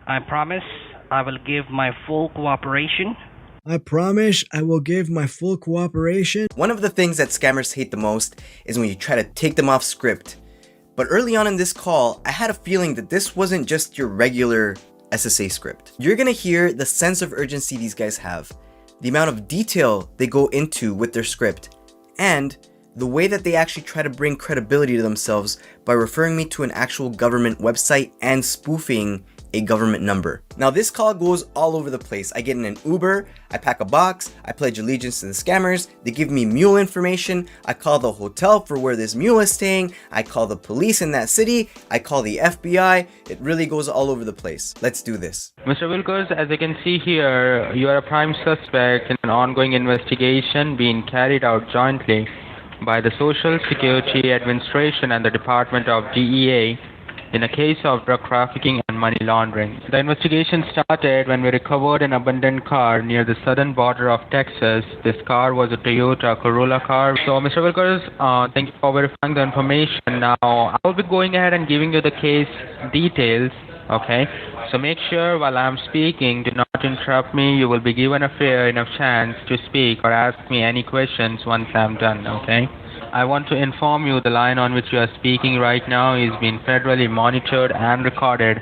I promise I will give my full cooperation. I promise I will give my full cooperation. One of the things that scammers hate the most is when you try to take them off script. But early on in this call, I had a feeling that this wasn't just your regular SSA script. You're gonna hear the sense of urgency these guys have, the amount of detail they go into with their script, and the way that they actually try to bring credibility to themselves by referring me to an actual government website and spoofing a government number. Now this call goes all over the place. I get in an Uber, I pack a box, I pledge allegiance to the scammers, they give me mule information, I call the hotel for where this mule is staying, I call the police in that city, I call the FBI. It really goes all over the place. Let's do this. Mr. Wilkers, as you can see here, you are a prime suspect in an ongoing investigation being carried out jointly by the Social Security Administration and the Department of DEA in a case of drug trafficking and money laundering. The investigation started when we recovered an abandoned car near the southern border of Texas. This car was a Toyota Corolla car. So, Mr. Wilkers, thank you for verifying the information. Now, I'll be going ahead and giving you the case details, okay? So make sure while I'm speaking, do not interrupt me. You will be given a fair enough chance to speak or ask me any questions once I'm done, okay? I want to inform you the line on which you are speaking right now is being federally monitored and recorded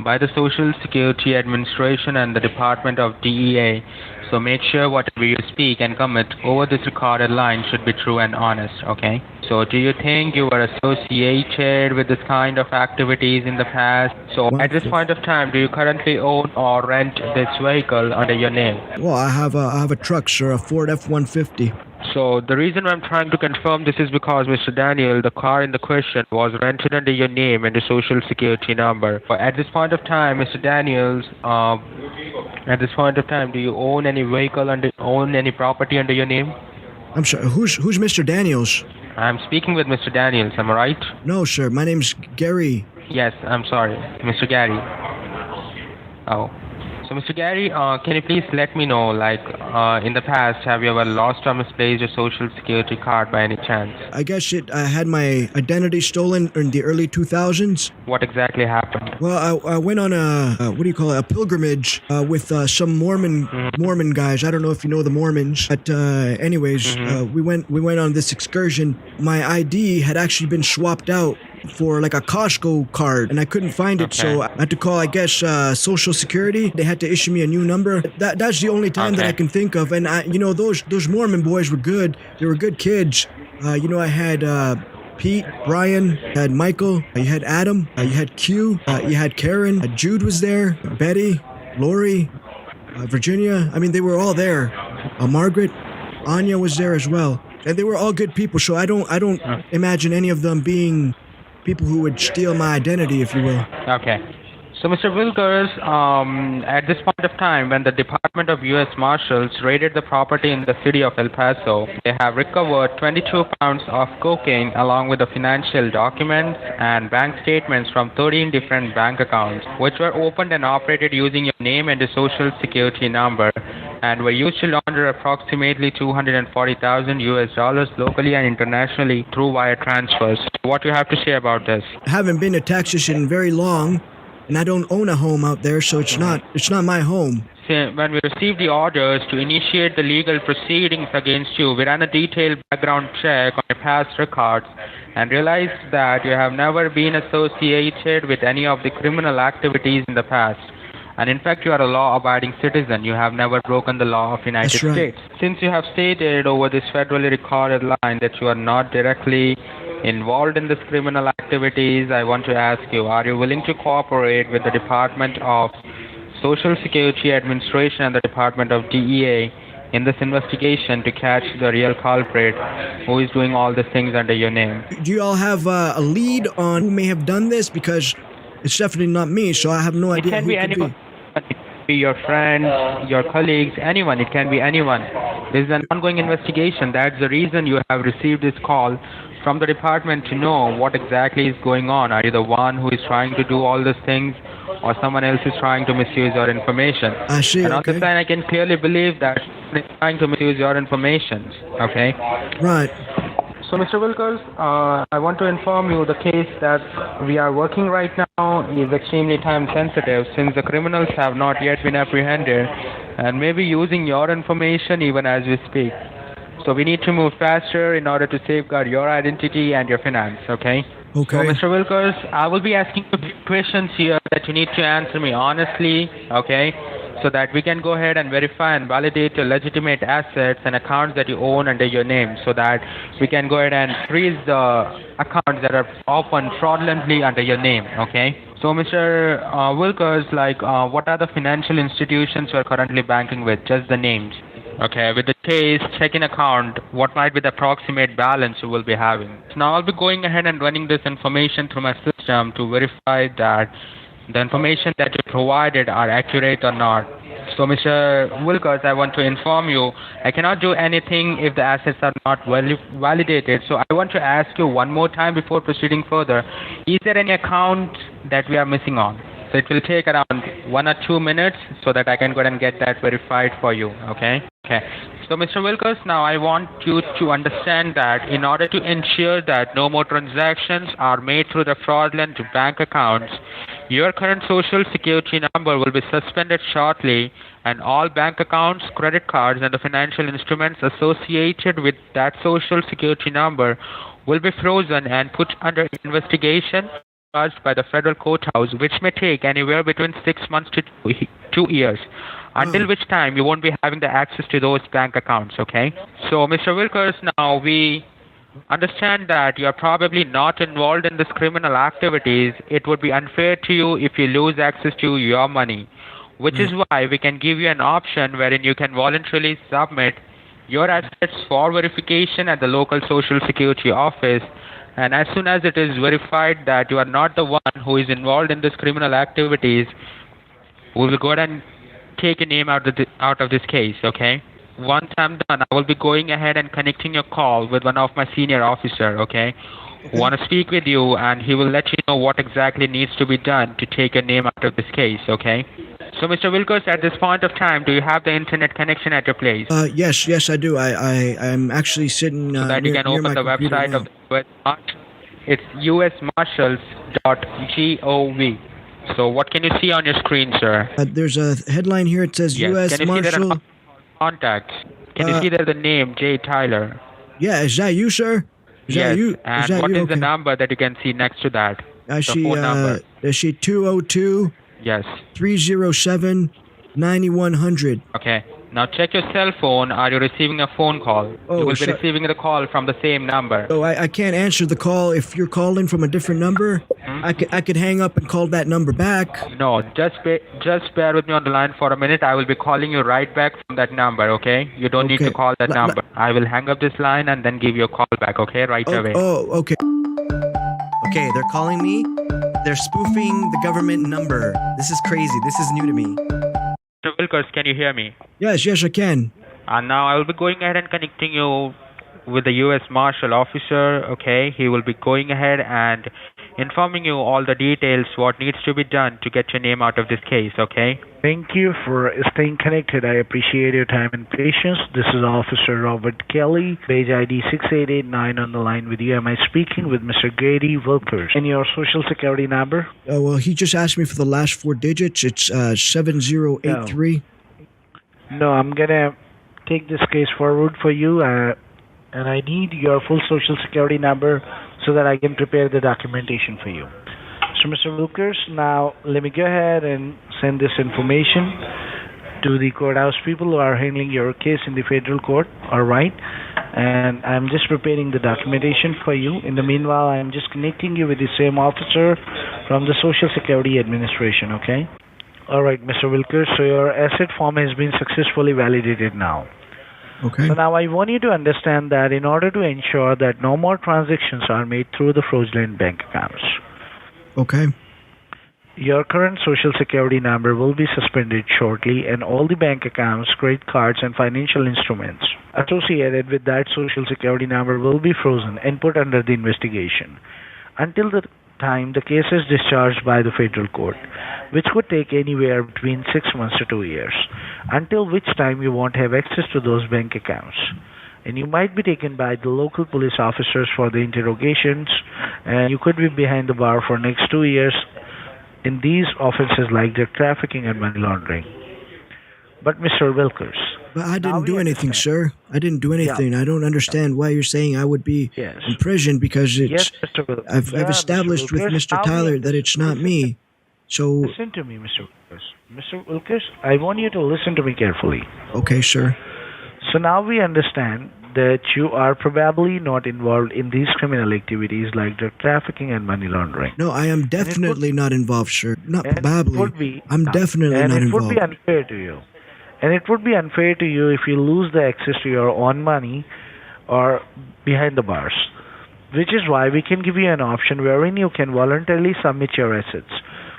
by the Social Security Administration and the Department of DEA. So make sure whatever you speak and commit over this recorded line should be true and honest, okay? So do you think you were associated with this kind of activities in the past? So at this point of time, do you currently own or rent this vehicle under your name? Well, I have a truck, sir, a Ford F-150. So the reason I'm trying to confirm this is because, Mr. Daniel, the car in the question was rented under your name and the social security number. But at this point of time, Mr. Daniels, at this point of time, do you own any vehicle own any property under your name? I'm sorry, who's Mr. Daniels? I'm speaking with Mr. Daniels, am I right? No, sir, my name's Gary. Yes, I'm sorry, Mr. Gary. Oh. So, Mr. Gary, can you please let me know, like, in the past, have you ever lost or misplaced your social security card by any chance? I guess I had my identity stolen in the early 2000s. What exactly happened? Well, I went on a pilgrimage with some Mormon guys. I don't know if you know the Mormons, but anyways, we went on this excursion. My ID had actually been swapped out for like a Costco card, and I couldn't find it, so I had to call, I guess, Social Security. They had to issue me a new number. That's the only time that I can think of. And those Mormon boys were good. They were good kids. I had Pete, Brian, you had Michael, you had Adam, you had Q, you had Karen, Jude was there, Betty, Lori, Virginia. I mean, they were all there. Margaret, Anya was there as well, and they were all good people. So I don't imagine any of them being people who would steal my identity, if you will. Okay. So, Mr. Wilkers, at this point of time, when the Department of U.S. Marshals raided the property in the city of El Paso, they have recovered 22 pounds of cocaine along with the financial documents and bank statements from 13 different bank accounts, which were opened and operated using your name and the social security number, and were used to launder approximately $240,000 US locally and internationally through wire transfers. What do you have to say about this? I haven't been to Texas in very long, and I don't own a home out there, so it's not my home. When we received the orders to initiate the legal proceedings against you, we ran a detailed background check on your past records and realized that you have never been associated with any of the criminal activities in the past. And in fact, you are a law-abiding citizen. You have never broken the law of the United States. Since you have stated over this federally recorded line that you are not directly involved in this criminal activities, I want to ask you, are you willing to cooperate with the Department of Social Security Administration and the Department of DEA in this investigation to catch the real culprit who is doing all these things under your name? Do you all have a lead on who may have done this? Because it's definitely not me, so I have no idea who it could be. It can be your friends, your colleagues, anyone. It can be anyone. This is an ongoing investigation. That's the reason you have received this call from the department to know what exactly is going on. Are you the one who is trying to do all these things, or someone else is trying to misuse your information? I see, and on okay. the side, I can clearly believe that someone is trying to misuse your information, okay? Right. So So, Mr. Wilkers, I want to inform you the case that we are working right now is extremely time sensitive since the criminals have not yet been apprehended and may be using your information even as we speak. So we need to move faster in order to safeguard your identity and your finance, okay? Okay. So, Mr. Wilkers, I will be asking you a few questions here that you need to answer me honestly, okay? So that we can go ahead and verify and validate your legitimate assets and accounts that you own under your name so that we can go ahead and freeze the accounts that are opened fraudulently under your name, okay? So, Mr. Wilkers, what are the financial institutions you are currently banking with? Just the names. Okay, with the case checking account, what might be the approximate balance you will be having? So now I'll be going ahead and running this information through my system to verify that the information that you provided are accurate or not. So, Mr. Wilkers, I want to inform you, I cannot do anything if the assets are not validated. So I want to ask you one more time before proceeding further. Is there any account that we are missing on? So it will take around 1 or 2 minutes so that I can go ahead and get that verified for you, okay? Okay. So, Mr. Wilkers, now I want you to understand that in order to ensure that no more transactions are made through the fraudulent bank accounts, your current social security number will be suspended shortly and all bank accounts, credit cards, and the financial instruments associated with that social security number will be frozen and put under investigation by the federal courthouse, which may take anywhere between 6 months to 2 years, until which time you won't be having the access to those bank accounts, okay? So, Mr. Wilkers, now we understand that you are probably not involved in this criminal activities. It would be unfair to you if you lose access to your money, which is why we can give you an option wherein you can voluntarily submit your assets for verification at the local social security office. And as soon as it is verified that you are not the one who is involved in this criminal activities, we will go ahead and take your name out of this case, okay? Once I'm done, I will be going ahead and connecting your call with one of my senior officer, okay? Who want to speak with you, and he will let you know what exactly needs to be done to take your name out of this case, okay? So, Mr. Wilkers, at this point of time, do you have the internet connection at your place? Yes, I do. I'm actually sitting so that near, you can near open my the website now. of the US Marshals. It's usmarshals.gov. So, what can you see on your screen, sir? There's a headline here. It says Yes. U.S. Can you see Marshal. that contacts? Can you see there the name J. Tyler? Yeah, is that you, sir? Is Yes. that you? And is that what you? is the number that you can see next to that? The phone number. Is she 202? Yes. 307-9100. Okay. Now check your cell phone. Are you receiving a phone call? Oh, you will be receiving the call from the same number. Oh, I can't answer the call if you're calling from a different number. I could hang up and call that number back. No, just bear with me on the line for a minute. I will be calling you right back from that number, okay? You don't need to call that number. I will hang up this line and then give you a call back, okay? Right away. Oh, okay. Okay, they're calling me. They're spoofing the government number. This is crazy. This is new to me. Mr. Wilkers, can you hear me? Yes, I can. And now I will be going ahead and connecting you with the U.S. Marshal officer, okay? He will be going ahead and informing you all the details, what needs to be done to get your name out of this case, okay? Thank you for staying connected. I appreciate your time and patience. This is Officer Robert Kelly, page ID 6889 on the line with you. Am I speaking with Mr. Grady Wilkers? And your social security number? Well, he just asked me for the last 4 digits. It's 7083. No, I'm going to take this case forward for you, and I need your full social security number so that I can prepare the documentation for you. So, Mr. Wilkers, now let me go ahead and send this information to the courthouse people who are handling your case in the federal court, all right? And I'm just preparing the documentation for you. In the meanwhile, I'm just connecting you with the same officer from the Social Security Administration, okay? All right, Mr. Wilkers, so your asset form has been successfully validated now. Okay. So now I want you to understand that in order to ensure that no more transactions are made through the fraudulent bank accounts, okay, your current social security number will be suspended shortly, and all the bank accounts, credit cards, and financial instruments associated with that social security number will be frozen and put under the investigation until the time the case is discharged by the federal court, which could take anywhere between 6 months to 2 years, until which time you won't have access to those bank accounts. and you might be taken by the local police officers for the interrogations, and you could be behind the bar for next 2 years in these offenses like drug trafficking and money laundering. But Mr. Wilkers, But I now didn't we do anything, understand. sir. I didn't do anything. I don't understand why you're saying I would be Yes. in prison because Yes, it's. Mr. Wilkers. I've Yeah, Mr. established with Wilkers, Mr. now we Tyler that it's not me. So, Listen to me, Mr. Wilkers. Mr. Wilkers, I want you to listen to me carefully. okay, sir. So now we understand that you are probably not involved in these criminal activities like drug trafficking and money laundering. No, I am definitely not involved, sir. Not And it probably. would be, I'm definitely and not it would involved. be unfair to you. And it would be unfair to you if you lose the access to your own money or behind the bars. Which is why we can give you an option wherein you can voluntarily submit your assets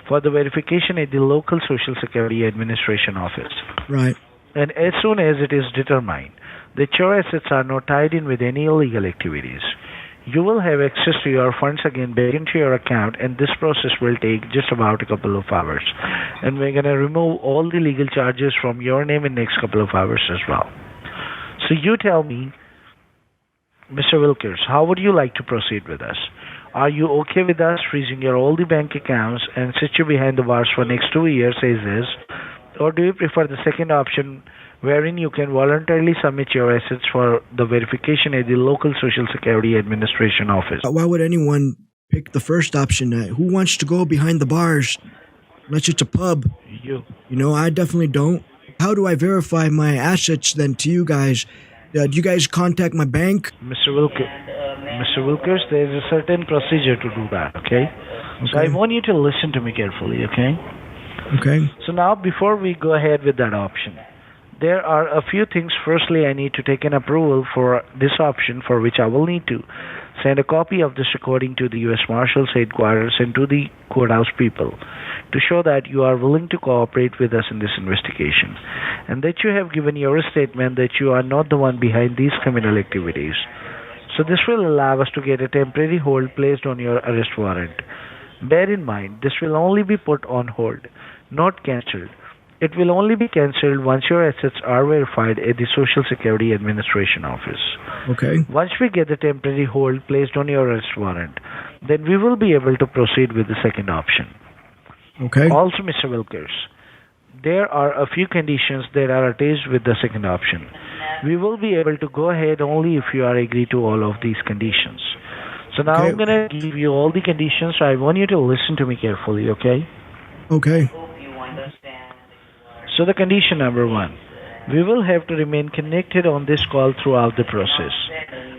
for the verification at the local Social Security Administration office. Right. And as soon as it is determined that your assets are not tied in with any illegal activities, you will have access to your funds again back into your account, and this process will take just about a couple of hours. And we're going to remove all the legal charges from your name in next couple of hours as well. So you tell me, Mr. Wilkers, how would you like to proceed with us? Are you okay with us freezing your all the bank accounts and sit you behind the bars for next 2 years as is? Or do you prefer the second option wherein you can voluntarily submit your assets for the verification at the local Social Security Administration office? Why would anyone pick the first option? Who wants to go behind the bars? Unless it's a pub. You. You know, I definitely don't. How do I verify my assets then to you guys? Do you guys contact my bank? Mr. Wilkers, there is a certain procedure to do that, okay? So I Okay. want you to listen to me carefully, okay? Okay. So now, before we go ahead with that option, there are a few things. Firstly, I need to take an approval for this option, for which I will need to send a copy of this recording to the U.S. Marshals headquarters and to the courthouse people to show that you are willing to cooperate with us in this investigation and that you have given your statement that you are not the one behind these criminal activities. So this will allow us to get a temporary hold placed on your arrest warrant. Bear in mind, this will only be put on hold, not cancelled. It will only be cancelled once your assets are verified at the Social Security Administration office. Okay. Once we get the temporary hold placed on your arrest warrant, then we will be able to proceed with the second option. Okay. Also, Mr. Wilkers, there are a few conditions that are attached with the second option. We will be able to go ahead only if you are agree to all of these conditions. So now Okay. I'm going to give you all the conditions. So I want you to listen to me carefully, okay? Okay. So the condition number 1, we will have to remain connected on this call throughout the process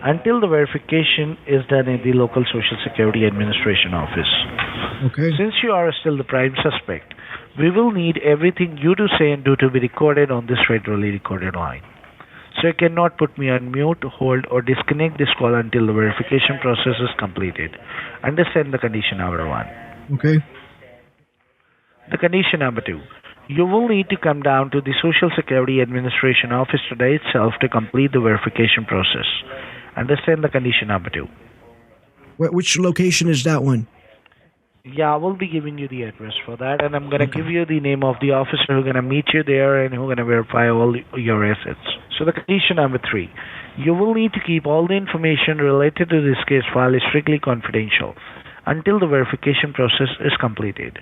until the verification is done at the local Social Security Administration office. Okay. Since you are still the prime suspect, we will need everything you do say and do to be recorded on this federally recorded line. So you cannot put me on mute, hold, or disconnect this call until the verification process is completed. Understand the condition number 1. Okay. The condition number 2. You will need to come down to the Social Security Administration office today itself to complete the verification process. Understand the condition number 2. Which location is that one? Yeah, I will be giving you the address for that, and I'm going to give you the name of the officer who's going to meet you there and who's going to verify all your assets. So the condition number 3. You will need to keep all the information related to this case file strictly confidential until the verification process is completed.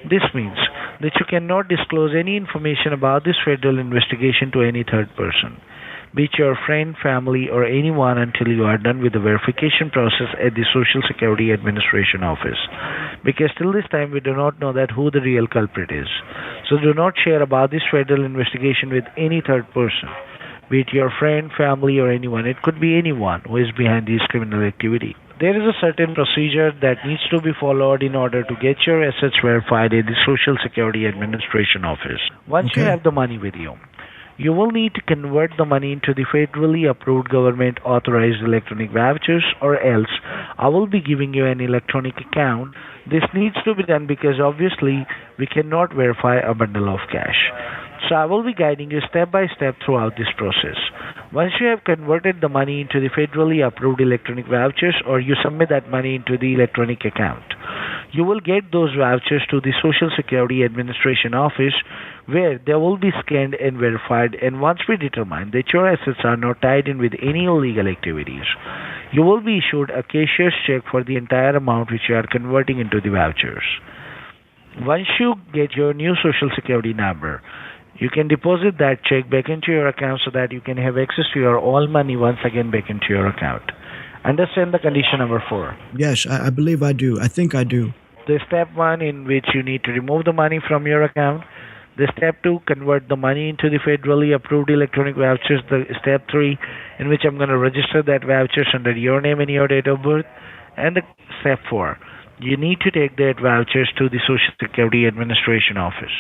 This means that you cannot disclose any information about this federal investigation to any third person, be it your friend, family, or anyone until you are done with the verification process at the Social Security Administration office. Because till this time we do not know that who the real culprit is. So do not share about this federal investigation with any third person, be it your friend, family, or anyone. It could be anyone who is behind this criminal activity. There is a certain procedure that needs to be followed in order to get your assets verified at the Social Security Administration office. Once you Okay. have the money with you, you will need to convert the money into the federally approved government authorized electronic vouchers, or else I will be giving you an electronic account. This needs to be done because obviously we cannot verify a bundle of cash. So I will be guiding you step by step throughout this process. Once you have converted the money into the federally approved electronic vouchers, or you submit that money into the electronic account, You will get those vouchers to the Social Security Administration office where they will be scanned and verified, and once we determine that your assets are not tied in with any illegal activities, you will be issued a cashier's check for the entire amount which you are converting into the vouchers. Once you get your new Social Security number, you can deposit that check back into your account so that you can have access to your all money once again back into your account. Understand the condition number 4? Yes, I believe I do. I think I do. The step 1, in which you need to remove the money from your account. The step 2, convert the money into the federally approved electronic vouchers. The step 3, in which I'm going to register that vouchers under your name and your date of birth. And the step 4, you need to take that vouchers to the Social Security Administration office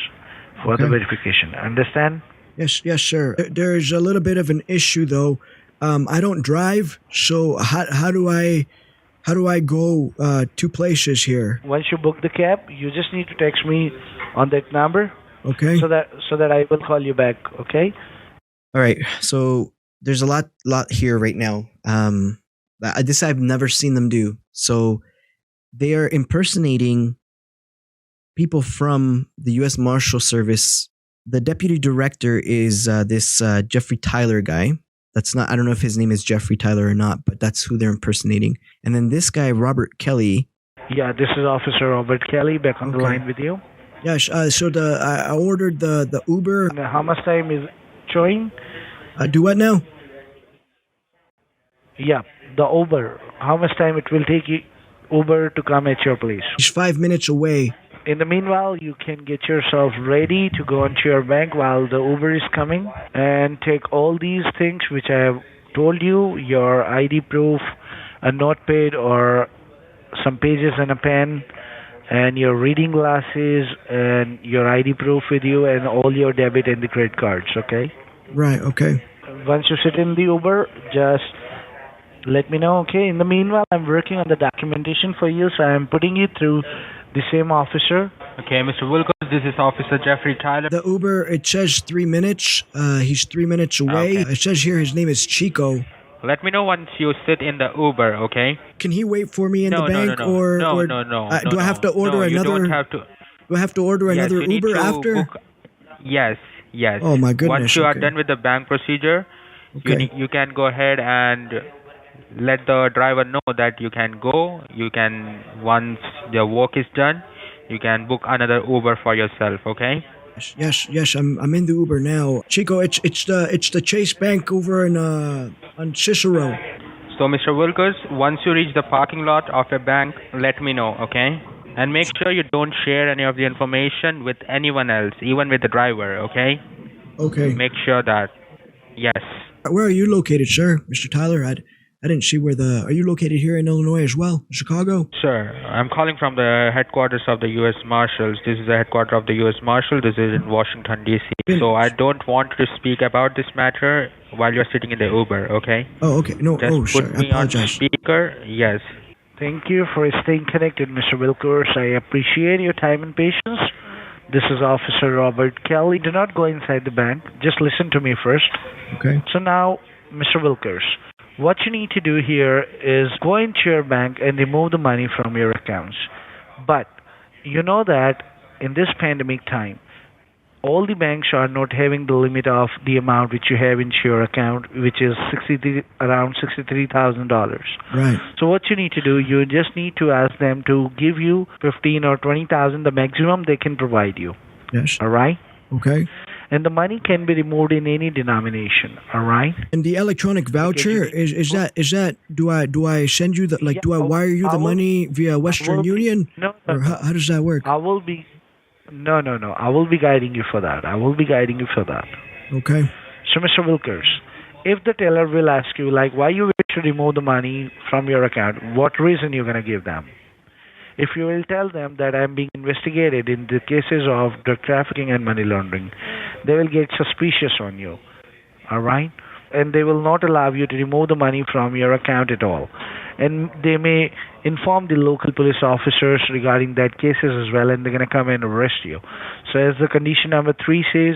for the verification. Understand? Yes, sir. There's a little bit of an issue though. I don't drive, so how do I go 2 places here? Once you book the cab, you just need to text me on that number. Okay. So that I will call you back. Okay. All right. So there's a lot here right now. This I've never seen them do. So they are impersonating people from the U.S. Marshal Service. The deputy director is this Jeffrey Tyler guy. That's not, I don't know if his name is Jeffrey Tyler or not, but that's who they're impersonating. And then this guy, Robert Kelly. Yeah, this is Officer Robert Kelly back on the line with you. Yes, so I ordered the Uber. And how much time is showing? Do what now? Yeah, the Uber. How much time it will take you Uber to come at your place? He's 5 minutes away. In the meanwhile, you can get yourself ready to go into your bank while the Uber is coming and take all these things which I have told you, your ID proof, a notepad or some pages and a pen, and your reading glasses and your ID proof with you, and all your debit and the credit cards, okay? Right, okay. Once you sit in the Uber, just let me know, okay? In the meanwhile, I'm working on the documentation for you, so I'm putting you through the same officer. Okay, Mr. Wilcox, this is Officer Jeffrey Tyler. The Uber, it says 3 minutes. He's 3 minutes away. Okay. It says here his name is Chico. Let me know once you sit in the Uber, okay? Can he wait for me in the bank, no. or do I have to order you another? don't have to. Do I have to order Yes, another you need Uber to after? book- Yes. Oh my goodness. Once you are okay. done with the bank procedure, Okay. you can go ahead and let the driver know that you can go. You can, once the work is done, you can book another Uber for yourself, okay? Yes. I'm in the Uber now. Chico, it's the Chase Bank over in on Cicero. So, Mr. Wilkers, once you reach the parking lot of your bank, let me know, okay? And make sure you don't share any of the information with anyone else, even with the driver, okay? Okay. Make sure that, yes. Where are you located, sir, Mr. Tyler? I didn't see where are you located here in Illinois as well, Chicago? Sir, I'm calling from the headquarters of the U.S. Marshals. This is the headquarters of the U.S. Marshal. This is in Washington, D.C. So I don't want to speak about this matter while you're sitting in the Uber, okay? Oh, okay. No, Just sorry. put I me on apologize. speaker. Yes. Thank you for staying connected, Mr. Wilkers. I appreciate your time and patience. This is Officer Robert Kelly. Do not go inside the bank. Just listen to me first. Okay. So now, Mr. Wilkers, what you need to do here is go into your bank and remove the money from your accounts. But you know that in this pandemic time, all the banks are not having the limit of the amount which you have into your account, which is around $63,000. Right. So what you need to do, you just need to ask them to give you 15 or 20,000, the maximum they can provide you. Yes. All right? Okay. And the money can be removed in any denomination. All right? And the electronic voucher is that do I send you do I wire you the money via Western Union? No. Or how does that work? I will be I will be guiding you for that. Okay. So, Mr. Wilkers, if the teller will ask you, why you wish to remove the money from your account, what reason you're going to give them? If you will tell them that I'm being investigated in the cases of drug trafficking and money laundering, they will get suspicious on you. All right? And they will not allow you to remove the money from your account at all. And they may inform the local police officers regarding that cases as well, and they're going to come and arrest you. So as the condition number 3 says,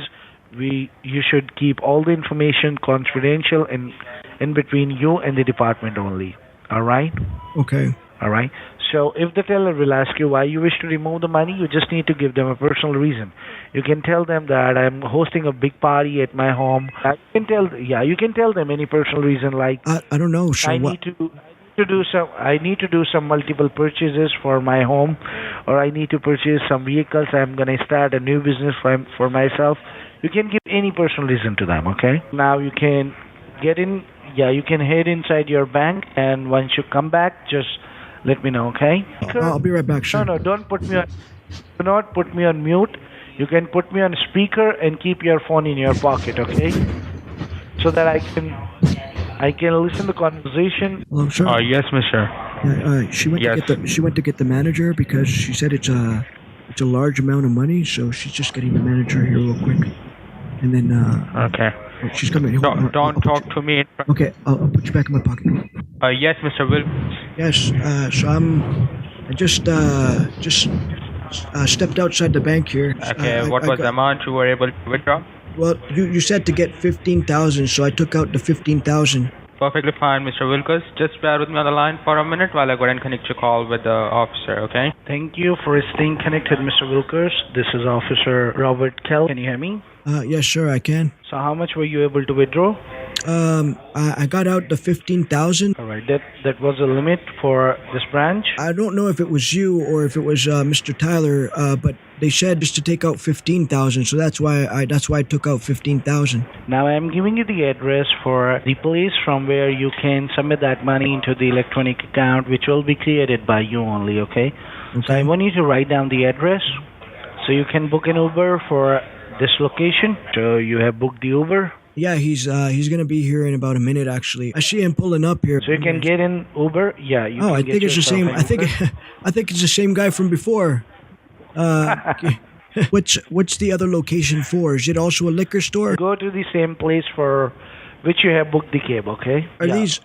you should keep all the information confidential and in between you and the department only. All right? Okay. All right. So if the teller will ask you why you wish to remove the money, you just need to give them a personal reason. You can tell them that I'm hosting a big party at my home. You can tell them any personal reason like I don't know. So I what? need to do some multiple purchases for my home, or I need to purchase some vehicles. I'm gonna start a new business for myself. You can give any personal reason to them. Okay. Now you can get in. Yeah, you can head inside your bank, and once you come back, just let me know. Okay. I'll be right back, sir. No, don't put me on. Do not put me on mute. You can put me on speaker and keep your phone in your pocket. Okay. So that I can listen to the conversation. Hello, sir. Yes, mister. She went Yes. to get the manager because she said it's a large amount of money, so she's just getting the manager here real quick, and then Okay. she's coming. Don't talk to me. Okay, I'll put you back in my pocket. Yes, Mr. Will. Yes. So I just stepped outside the bank here. Okay. What was the amount you were able to withdraw? Well, you said to get 15,000, so I took out the 15,000. Perfectly fine, Mr. Wilkes. Just bear with me on the line for a minute while I go and connect your call with the officer, okay? Thank you for staying connected, Mr. Wilkers. This is Officer Robert Kell. Can you hear me? Yes, sure, I can. So how much were you able to withdraw? I got out the 15,000. All right, that was the limit for this branch. I don't know if it was you or if it was Mr. Tyler, but they said just to take out 15,000, so that's why I took out 15,000. Now I'm giving you the address for the place from where you can submit that money into the electronic account, which will be created by you only, okay? So I want you to write down the address so you can book an Uber for this location. So you have booked the Uber. Yeah, he's gonna be here in about a minute. Actually, I see him pulling up here. So you can get in Uber. Yeah. You Oh, can I get think it's the yourself same. an I think Uber. I think it's the same guy from before. Okay. What's the other location for? Is it also a liquor store? Go to the same place for which you have booked the cab. Okay. Are these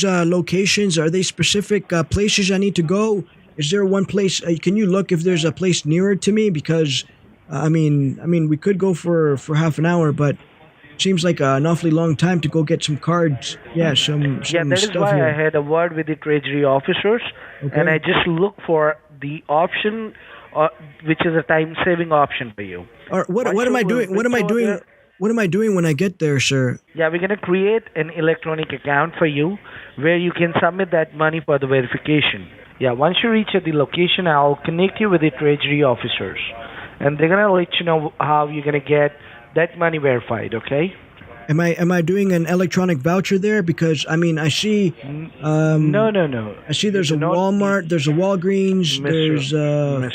locations? Are they specific places I need to go? Is there one place? Can you look if there's a place nearer to me? Because I mean, we could go for half an hour, but it seems like an awfully long time to go get some cards. Yeah, some that is stuff why here. I had a word with the treasury officers, and I just look for the option, which is a time-saving option for you. Or what am I doing? What am I doing? What am I doing when I get there, sir? Yeah, we're gonna create an electronic account for you, where you can submit that money for the verification. Yeah, once you reach at the location, I'll connect you with the treasury officers, and they're gonna let you know how you're gonna get that money verified. Okay? Am I doing an electronic voucher there? Because I mean, I see. No. I see there's a Walmart, there's a Walgreens, there's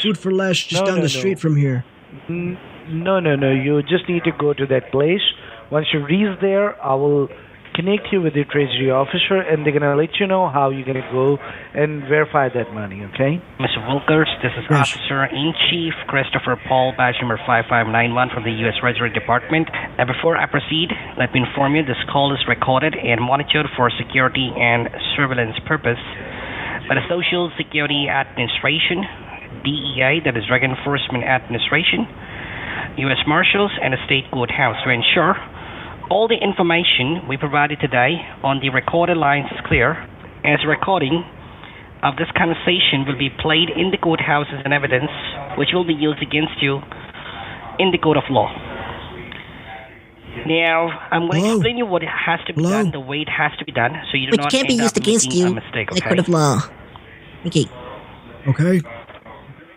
Food for Less just down the street from here. No. You just need to go to that place. Once you reach there, I will connect you with the treasury officer, and they're gonna let you know how you're gonna go and verify that money. Okay? Mr. Wilkers, this is Yes. Officer-in-Chief Christopher Paul, badge number 5591 from the U.S. Treasury Department. And before I proceed, let me inform you this call is recorded and monitored for security and surveillance purpose by the Social Security Administration, DEA, that is Drug Enforcement Administration, U.S. Marshals, and the State Courthouse to ensure all the information we provided today on the recorded lines is clear, as a recording of this conversation will be played in the courthouse as an evidence which will be used against you in the court of law. Now, I'm going to Hello? explain you what has to be Hello? done, the way it has to be done, so you do Which not can't be end used up against making you a mistake, in the okay? court of law. Okay. Okay.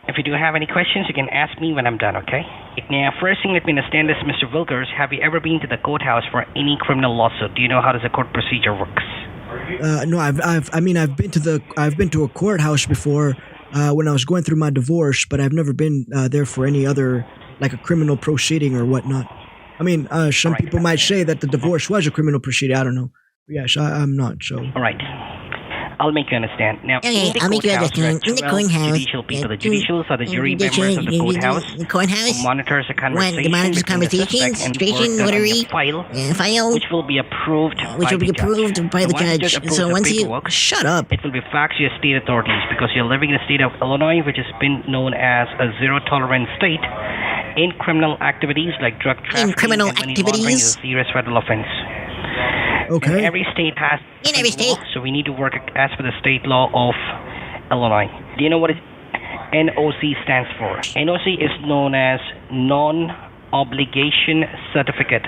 If you do have any questions, you can ask me when I'm done, okay? Now, first thing, let me understand this, Mr. Wilkers. Have you ever been to the courthouse for any criminal lawsuit? Do you know how does the court procedure works? No, I've been to a courthouse before when I was going through my divorce, but I've never been there for any other, like a criminal proceeding or whatnot. I mean, some Right. people might say that the divorce was a criminal proceeding. I don't know. Yes, I'm not. So All right. I'll make you understand. Now, Okay, in the I'll make you courthouse, there are understand. In the 12 courthouse, judicial people. The two- judicials are the jury members of the courthouse The courthouse. who monitors the One, conversation the monitors between the conversations, suspect and station, work done on notary, the file, file, which will be approved which by will be the judge. approved by the So once judge. approves So the once you paperwork, shut up. it will be faxed to your state authorities because you're living in the state of Illinois, which has been known as a zero-tolerance state in criminal activities like drug trafficking criminal and money laundering is activities? a serious federal offense. Okay. And every state has In every state law, state. so we need to work as per the state law of Illinois. Do you know what NOC stands for? NOC is known as non-obligation certificate.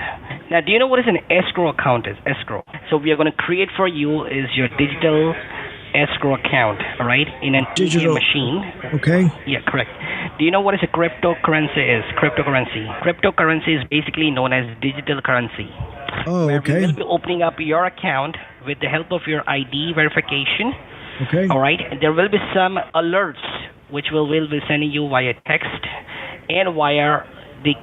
Now, do you know what is an escrow account is? Escrow. So we are going to create for you is your digital escrow account, all right, in an digital machine. Okay. Yeah, correct. Do you know what is a cryptocurrency is? Cryptocurrency is basically known as digital currency. Oh, where okay. we will be opening up your account with the help of your ID verification. Okay. All right. There will be some alerts which we'll be sending you via text and via the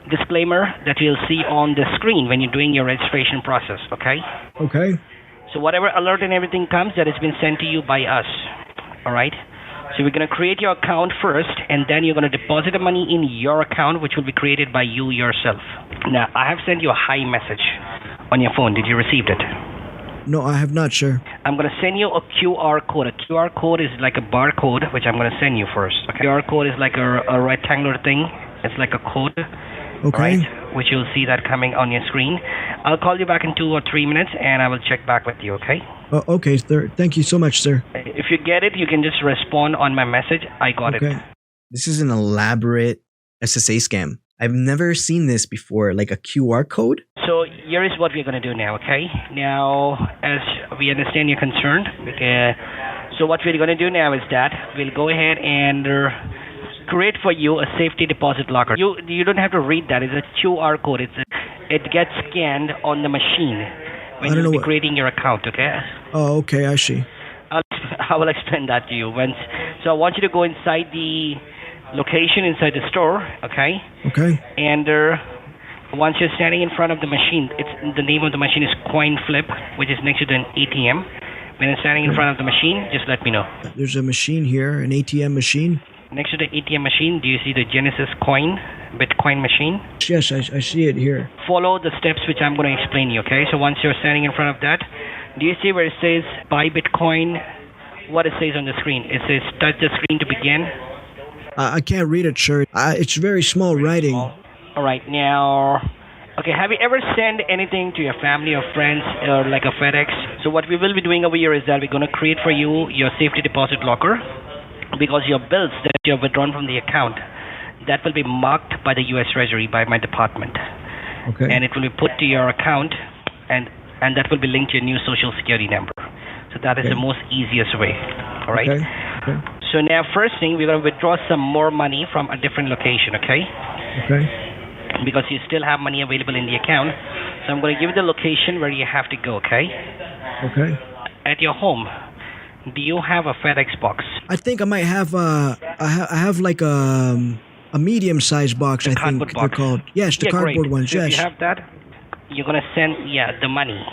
disclaimer that you'll see on the screen when you're doing your registration process. Okay. Okay. So whatever alert and everything comes, that has been sent to you by us. All right. So we're going to create your account first, and then you're going to deposit the money in your account, which will be created by you yourself. Now, I have sent you a hi message on your phone. Did you receive it? No, I have not, sir. I'm going to send you a QR code. A QR code is like a barcode, which I'm going to send you first. Okay? QR code is like a rectangular thing. It's like a code. Okay. Right? Which you'll see that coming on your screen. I'll call you back in 2 or 3 minutes, and I will check back with you, okay? Okay, sir. Thank you so much, sir. If you get it, you can just respond on my message. I got it. This is an elaborate SSA scam. I've never seen this before, like a QR code. So here is what we're going to do now, okay? Now, as we understand your concern, so what we're going to do now is that we'll go ahead and create for you a safety deposit locker. You don't have to read that. It's a QR code. It gets scanned on the machine when you'll be creating your account, okay? Oh, okay, I see. I will explain that to you. So I want you to go inside the location, inside the store, okay? Okay. And once you're standing in front of the machine, the name of the machine is Coin Flip, which is next to an ATM. When you're standing in front of the machine, just let me know. There's a machine here, an ATM machine. Next to the ATM machine, do you see the Genesis coin, Bitcoin machine? Yes, I see it here. Follow the steps which I'm going to explain you, okay? So once you're standing in front of that, do you see where it says buy Bitcoin? What it says on the screen? It says touch the screen to begin. I can't read it, sir. It's very small writing. All right, now, okay, have you ever sent anything to your family or friends or like a FedEx? So what we will be doing over here is that we're going to create for you your safety deposit locker, because your bills that you have withdrawn from the account, that will be marked by the U.S. Treasury, by my department. Okay. And it will be put to your account, and that will be linked to your new social security number. So that is the most easiest way. All right? Okay. So now, first thing, we're going to withdraw some more money from a different location, okay? Okay. Because you still have money available in the account. So I'm going to give you the location where you have to go, okay? Okay. At your home, do you have a FedEx box? I think I might have I have like a medium-sized box. I think they're called. Yes, the cardboard ones. So yes. if you have that, you're gonna send the money.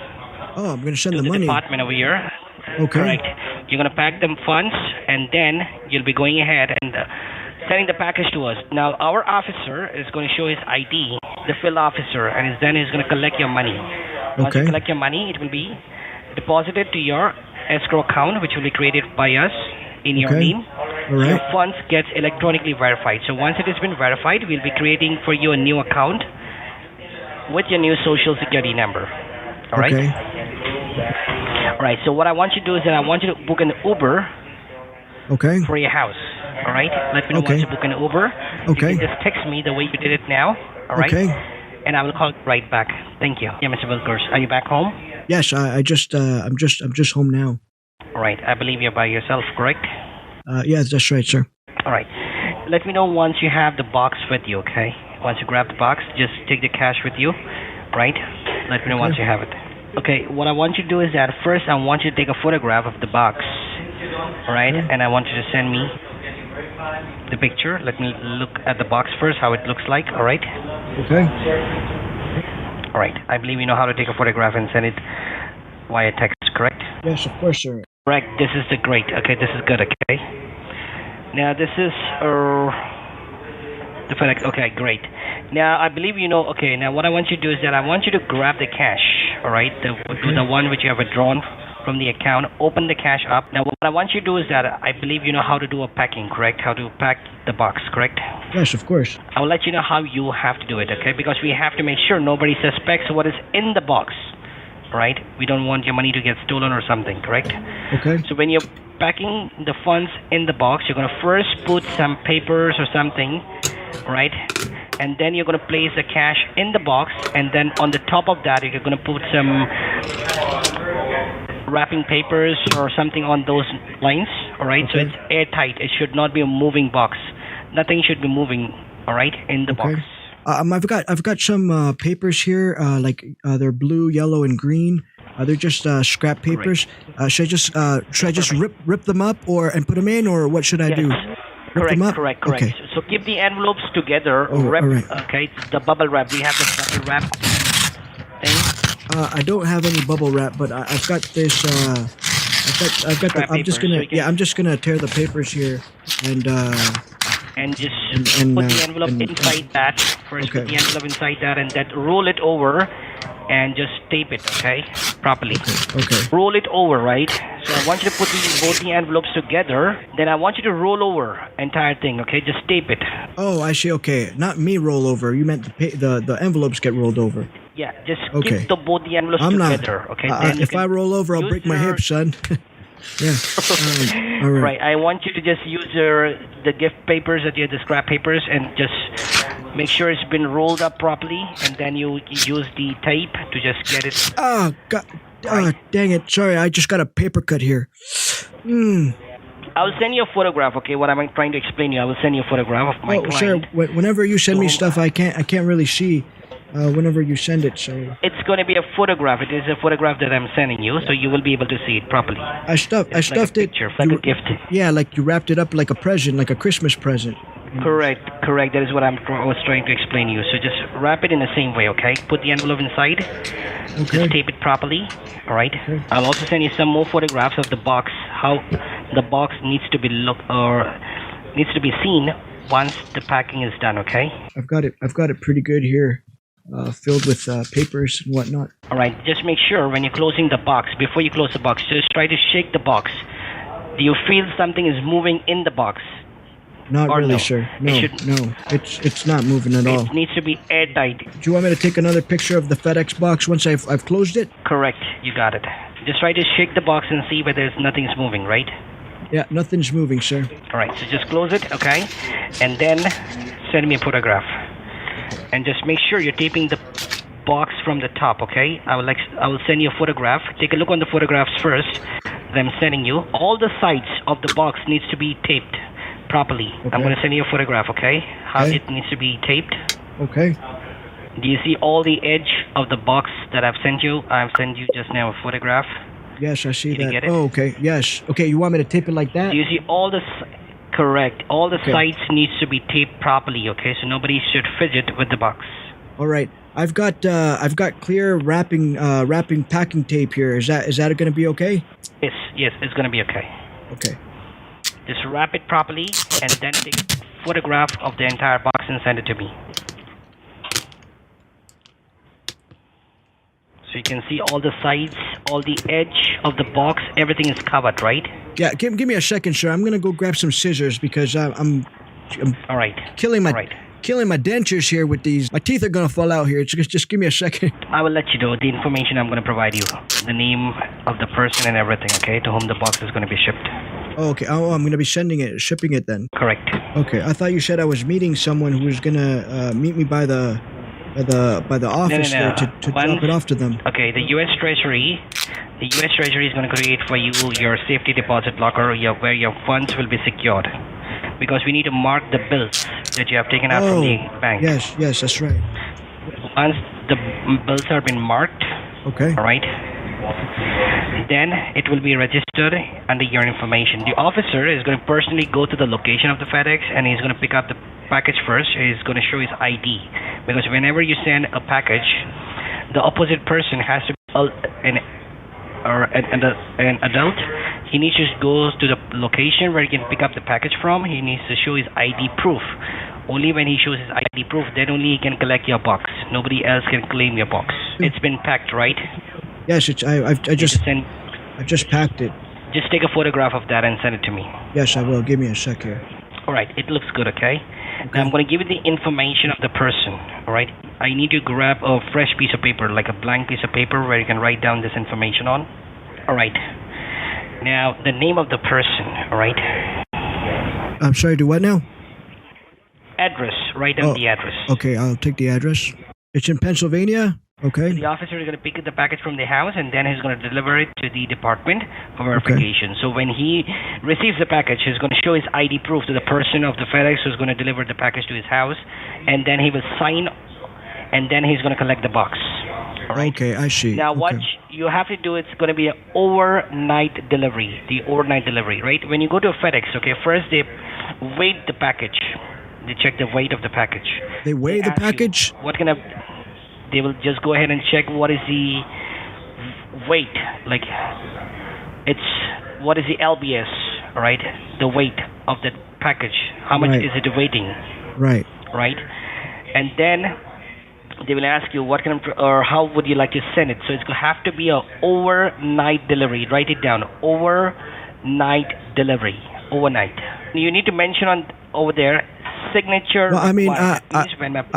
Oh, I'm gonna send to the money. Department over here. Okay. Correct. You're gonna pack them funds, and then you'll be going ahead and sending the package to us. Now, our officer is going to show his ID, the field officer, and then he's going to collect your money. Once you collect your money, it will be deposited to your escrow account, which will be created by us in your name. All right. Your funds gets electronically verified. So once it has been verified, we'll be creating for you a new account with your new social security number. All right? Okay. All right. So what I want you to do is that I want you to book an Uber for your house. All right? Let me know once you book an Uber. Okay. You can just text me the way you did it now. All right? Okay. And I will call right back. Thank you. Yeah, Mr. Wilkers. Are you back home? Yes, I'm just home now. All right. I believe you're by yourself, correct? Yeah, that's right, sir. All right. Let me know once you have the box with you, okay? Once you grab the box, just take the cash with you, right? Let me know once you have it. Okay, what I want you to do is that first I want you to take a photograph of the box, all right? And I want you to send me the picture. Let me look at the box first, how it looks like, all right? Okay. All right. I believe you know how to take a photograph and send it via text, correct? Yes, of course, sir. Correct. This is the great. Okay, this is good, okay? Now, this is the FedEx. Okay, great. Now, I believe you know, okay, now what I want you to do is that I want you to grab the cash, all right? The one which you have withdrawn from the account, open the cash up. Now, what I want you to do is that I believe you know how to do a packing, correct? How to pack the box, correct? Yes, of course. I will let you know how you have to do it, okay? Because we have to make sure nobody suspects what is in the box. right? We don't want your money to get stolen or something, correct? Okay. So when you're packing the funds in the box, you're going to first put some papers or something, right? And then you're going to place the cash in the box, and then on the top of that, you're going to put some wrapping papers or something on those lines, all right? Okay. So it's airtight. It should not be a moving box. Nothing should be moving, all right, in the box. I've got some papers here. They're blue, yellow, and green. They're just scrap papers. Should I just rip them up and put them in, or what should I do? Rip them up? Correct. Okay. So keep the envelopes together. Wrap, all right. okay, it's the bubble wrap. We have the bubble wrap thing. I don't have any bubble wrap, but I've got this. I've got the. I'm just gonna. I'm just gonna tear the papers here, and just and, put the envelope inside that. First, okay. put the envelope inside that, and then roll it over, and just tape it, okay, properly. Okay. Roll it over, right? So I want you to put both the envelopes together. Then I want you to roll over entire thing, okay? Just tape it. Oh, I see. Okay, not me roll over. You meant the envelopes get rolled over. Yeah, just Okay. keep both the envelopes together, okay? Then If I roll over, I'll break my hip, son. Yeah. All right. Right. I want you to just use the gift papers, the scrap papers, and just make sure it's been rolled up properly, and then you use the tape to just get it. Oh, God. Oh, dang it. Sorry, I just got a paper cut here. I will send you a photograph, okay? What I'm trying to explain to you, I will send you a photograph of my client. Sure. Whenever you send me stuff, I can't really see. Whenever you send it, so it's going to be a photograph. It is a photograph that I'm sending you, so you will be able to see it properly. I stuffed like a picture, it. Like a gift. Yeah, like you wrapped it up like a present, like a Christmas present. Correct. That is what I was trying to explain to you. So just wrap it in the same way, okay? Put the envelope inside. Okay. Just tape it properly. All right. Okay. I'll also send you some more photographs of the box. How the box needs to be seen once the packing is done. Okay. I've got it pretty good here. Filled with papers and whatnot. All right. Just make sure when you're closing the box, before you close the box, just try to shake the box. Do you feel something is moving in the box? Not or really, no? sir. No, it's not moving at all. It needs to be airtight. Do you want me to take another picture of the FedEx box once I've closed it? Correct. You got it. Just try to shake the box and see whether nothing's moving, right? Yeah, nothing's moving, sir. All right. So just close it, okay? And then send me a photograph. And just make sure you're taping the box from the top, okay? I will send you a photograph. Take a look on the photographs first that I'm sending you. All the sides of the box needs to be taped properly. Okay. I'm going to send you a photograph, okay? How Okay. it needs to be taped. Okay. Do you see all the edge of the box that I've sent you? I've sent you just now a photograph. Yes, I see Did you that. get it? Oh, okay. Yes. Okay, you want me to tape it like that? Do you see all the... Correct. All the Okay. sides needs to be taped properly, okay? So nobody should fidget with the box. All right. I've got clear wrapping packing tape here. Is that going to be okay? Yes, it's going to be okay. Okay. Just wrap it properly and then take a photograph of the entire box and send it to me. So you can see all the sides, all the edge of the box, everything is covered, right? Yeah, give me a second, sir. I'm gonna go grab some scissors because I'm All right. killing my All right. dentures here with these. My teeth are gonna fall out here. Just give me a second. I will let you know the information I'm going to provide you. The name of the person and everything, okay? To whom the box is going to be shipped. Oh, okay. Oh, I'm gonna be shipping it then. Correct. Okay. I thought you said I was meeting someone who was gonna meet me by the office No. there to drop it off to them. Okay, the U.S. Treasury is going to create for you your safety deposit locker where your funds will be secured. Because we need to mark the bills that you have taken out from the bank. Yes, that's right. Once the bills have been marked, Okay. all right, then it will be registered under your information. The officer is going to personally go to the location of the FedEx and he's going to pick up the package first. He's going to show his ID. Because whenever you send a package, the opposite person has to be an adult. He needs to go to the location where he can pick up the package from. He needs to show his ID proof. Only when he shows his ID proof, then only he can collect your box. Nobody else can claim your box. It's been packed, right? Yes, I just packed it. Just take a photograph of that and send it to me. Yes, I will. Give me a sec here. All right, it looks good, okay? Now I'm going to give you the information of the person. All right. I need to grab a fresh piece of paper, like a blank piece of paper where you can write down this information on. All right. Now the name of the person. All right. I'm sorry, do what now? Address. Write down the address. Okay, I'll take the address. It's in Pennsylvania? Okay. The officer is going to pick up the package from the house and then he's going to deliver it to the department for verification. So when he receives the package, he's going to show his ID proof to the person of the FedEx who's going to deliver the package to his house, and then he will sign, and then he's going to collect the box. All right? Okay, I see. Now what you have to do, it's going to be an overnight delivery, right? When you go to a FedEx, okay, first they weigh the package. They check the weight of the package. They weigh the package? They will just go ahead and check what is the weight, like what is the LBS, right? The weight of the package. How much is it weighing? Right. Right. And then they will ask you what kind of, or how would you like to send it. So it's going to have to be an overnight delivery. Write it down. Overnight delivery. Overnight. You need to mention over there signature. Well, I mean,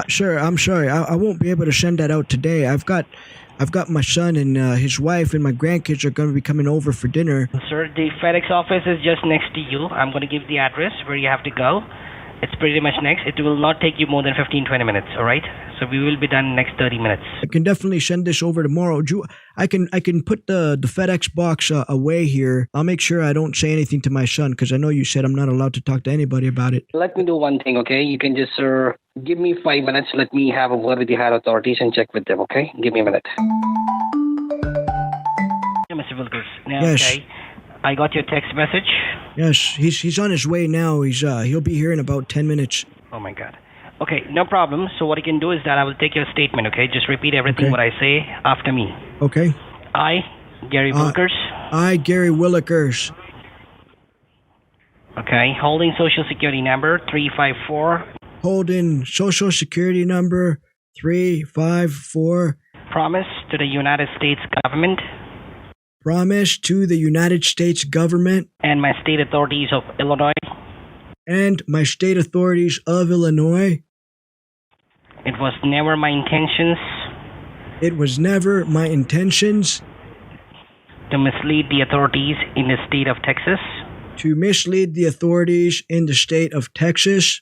sure. I'm sorry. I won't be able to send that out today. I've got my son and his wife and my grandkids are going to be coming over for dinner. Sir, the FedEx office is just next to you. I'm going to give the address where you have to go. It's pretty much next. It will not take you more than 15-20 minutes, all right? So we will be done next 30 minutes. I can definitely send this over tomorrow. I can put the FedEx box away here. I'll make sure I don't say anything to my son because I know you said I'm not allowed to talk to anybody about it. Let me do one thing, okay? You can just, sir, give me 5 minutes. Let me have a word with the higher authorities and check with them, okay? Give me a minute. Yeah, Mr. Wilkers. Now, yes. Okay. I got your text message. Yes, he's on his way now. He'll be here in about 10 minutes. Oh my God. Okay, no problem. So what you can do is that I will take your statement. Okay, just repeat everything what I say after me. Okay. I, Gary Wilkers. I, Gary Willikers. Okay, holding Social Security number 354. Holding Social Security number 354. Promise to the United States government. Promise to the United States government. And my state authorities of Illinois. And my state authorities of Illinois. It was never my intentions. It was never my intentions. To mislead the authorities in the state of Texas. To mislead the authorities in the state of Texas.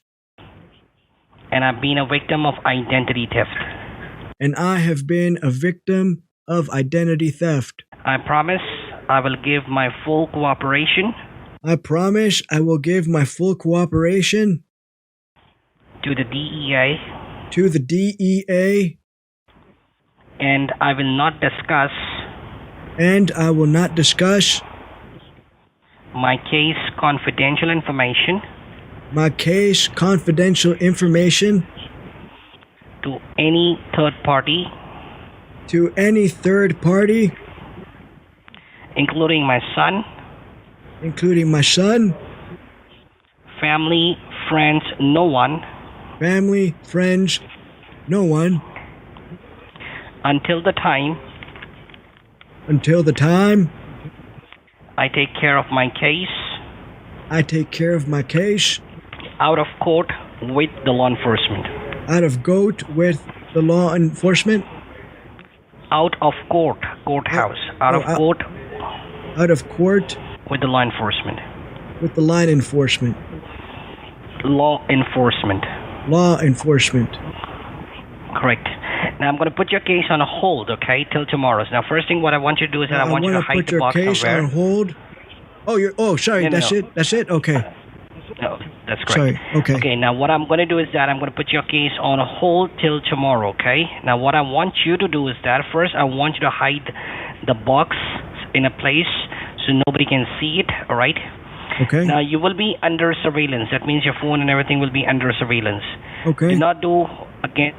And I've been a victim of identity theft. And I have been a victim of identity theft. I promise I will give my full cooperation. I promise I will give my full cooperation. To the DEA. To the DEA. And I will not discuss. And I will not discuss. My case confidential information. My case confidential information. To any third party. To any third party. Including my son. Including my son. Family, friends, no one. Family, friends, no one. Until the time. Until the time. I take care of my case. I take care of my case. Out of court with the law enforcement. Out of court with the law enforcement. Out of court, courthouse. Out of court. Out of court. With the law enforcement. With the line enforcement. Law enforcement. Law enforcement. Correct. Now I'm going to put your case on hold, okay, till tomorrow. Now, first thing what I want you to do is that I want you to hide the box somewhere. I want to put your case on hold. Oh, sorry. No. It. That's it. Okay. No, that's correct. Sorry. Okay. Okay. Now, what I'm going to do is that I'm going to put your case on hold till tomorrow. Okay. Now, what I want you to do is that first I want you to hide the box in a place so nobody can see it. All right. Okay. Now you will be under surveillance. That means your phone and everything will be under surveillance. Okay. Do not do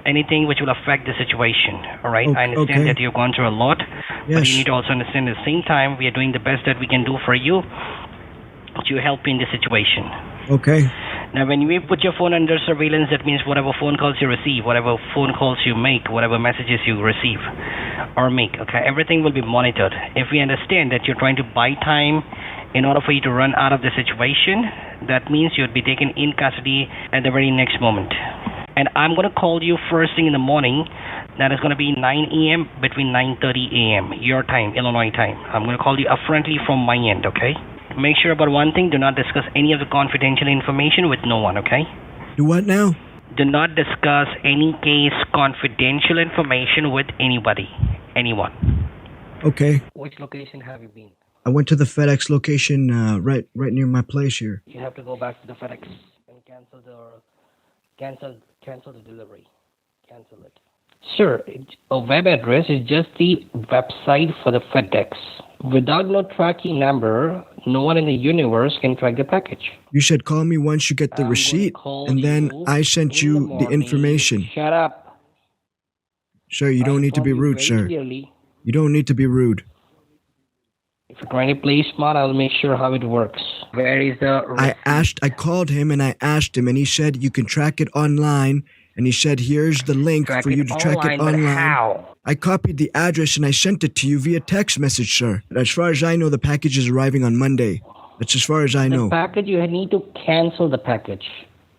anything which will affect the situation. All right. I understand that you've gone through a lot, but you need to also understand at the same time we are doing the best that we can do for you to help in the situation. Okay. Now, when we put your phone under surveillance, that means whatever phone calls you receive, whatever phone calls you make, whatever messages you receive or make, okay, everything will be monitored. If we understand that you're trying to buy time In order for you to run out of the situation, that means you would be taken in custody at the very next moment. And I'm going to call you first thing in the morning. That is going to be 9 a.m. between 9:30 a.m. your time, Illinois time. I'm going to call you upfrontly from my end, okay? Make sure about one thing, do not discuss any of the confidential information with no one, okay? Do what now? Do not discuss any case confidential information with anybody, anyone. Okay. Which location have you been? I went to the FedEx location right near my place here. You have to go back to the FedEx and cancel the delivery. Cancel it. Sir, a web address is just the website for the FedEx. Without no tracking number, no one in the universe can track the package. You should call me once you get the receipt, and then I sent you the information. Shut up. Sir, you don't need to be rude, sir. You don't need to be rude. If you're trying to play smart, I'll make sure how it works. Where is the... I called him and I asked him, and he said you can track it online. And he said, here's the link for you to track it online. How? I copied the address and I sent it to you via text message, sir. As far as I know, the package is arriving on Monday. That's as far as I know. The package, you need to cancel the package.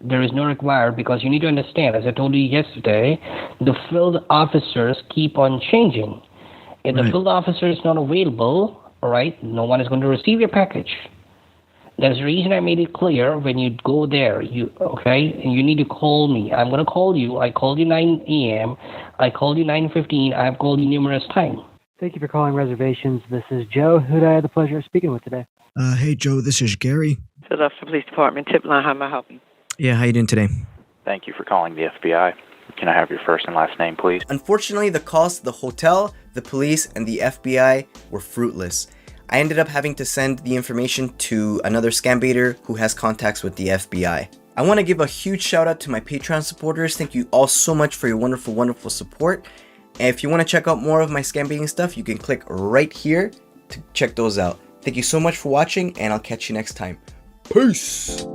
There is no required, because you need to understand, as I told you yesterday, the field officers keep on changing. If the field officer is not available, all right, no one is going to receive your package. That's the reason I made it clear when you go there, you need to call me. I'm going to call you. I called you 9 a.m. I called you 9:15. I've called you numerous times. Thank you for calling reservations. This is Joe. Who do I have the pleasure of speaking with today? Hey, Joe, this is Gary. Philadelphia Police Department, tip line, how may I help you? Yeah, how you doing today? Thank you for calling the FBI. Can I have your first and last name, please? Unfortunately, the calls to the hotel, the police, and the FBI were fruitless. I ended up having to send the information to another scam baiter who has contacts with the FBI. I want to give a huge shout out to my Patreon supporters. Thank you all so much for your wonderful, wonderful support. And if you want to check out more of my scam baiting stuff, you can click right here to check those out. Thank you so much for watching, and I'll catch you next time. Peace!